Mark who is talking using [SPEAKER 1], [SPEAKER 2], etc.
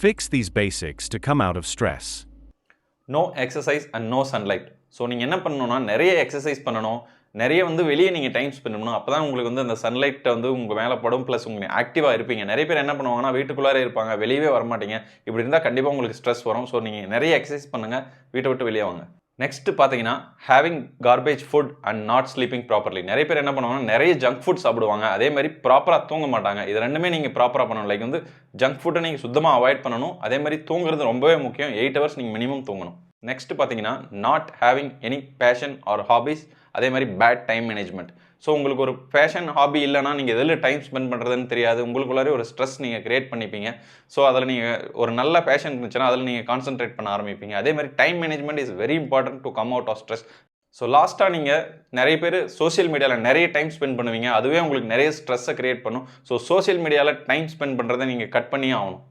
[SPEAKER 1] Fix these basics to come out of stress.
[SPEAKER 2] No exercise and no sunlight. So நீங்கள் என்ன பண்ணணும்னா நிறைய exercise பண்ணணும், நிறைய வெளியே நீங்கள் டைம் ஸ்பெண்ட் பண்ணணும். அப்போ தான் உங்களுக்கு அந்த சன்லைட்டை உங்கள் மேலே படும், ப்ளஸ் உங்களுக்கு ஆக்டிவாக இருப்பீங்க. நிறைய பேர் என்ன பண்ணுவாங்கன்னா வீட்டுக்குள்ளாரே இருப்பாங்க, வெளியவே வரமாட்டீங்க. இப்படி இருந்தால் கண்டிப்பாக உங்களுக்கு ஸ்ட்ரெஸ் வரும். ஸோ நீங்கள் நிறைய எக்ஸசைஸ் பண்ணுங்கள், வீட்டை விட்டு வெளியே வாங்க. நெக்ஸ்ட் பார்த்தீங்கன்னா having garbage food and not sleeping properly. நிறைய பேர் என்ன பண்ணுவாங்கன்னா நிறைய ஜங்க் ஃபுட் சாப்பிடுவாங்க, அதே மாதிரி ப்ராப்பராக தூங்க மாட்டாங்க. இது ரெண்டுமே நீங்கள் ப்ராப்பராக பண்ணணும். லைக் ஜங்க் ஃபுட்டை நீங்கள் சுத்தமாக அவாய்ட் பண்ணணும். அதே மாதிரி தூங்குறது ரொம்பவே முக்கியம். 8 hours நீங்கள் மினிமம் தூங்கணும். நெக்ஸ்ட் பார்த்தீங்கன்னா not having any passion or hobbies, அதே மாதிரி பேட் டைம் மேனேஜ்மெண்ட். ஸோ உங்களுக்கு ஒரு பேஷன் ஹாபி இல்லைனா நீங்கள் எதில் டைம் ஸ்பெண்ட் பண்ணுறதுன்னு தெரியாது, உங்களுக்குள்ளாரே ஒரு ஸ்ட்ரெஸ் நீங்கள் கிரியேட் பண்ணிப்பீங்க. ஸோ அதில் நீங்கள் ஒரு நல்ல பேஷன் இருந்துச்சுன்னா அதில் நீங்கள் கான்சென்ட்ரேட் பண்ண ஆரம்பிப்பீங்க. அதே மாதிரி time management is very important to come out of stress. So லாஸ்ட்டாக நீங்கள் நிறைய பேர் சோஷியல் மீடியாவில் நிறைய டைம் ஸ்பெண்ட் பண்ணுவீங்க, அதுவே உங்களுக்கு நிறைய ஸ்ட்ரெஸ்ஸை கிரியேட் பண்ணும். ஸோ சோஷியல் மீடியாவில் டைம் ஸ்பெண்ட் பண்ணுறதை நீங்கள் கட் பண்ணியே ஆகணும்.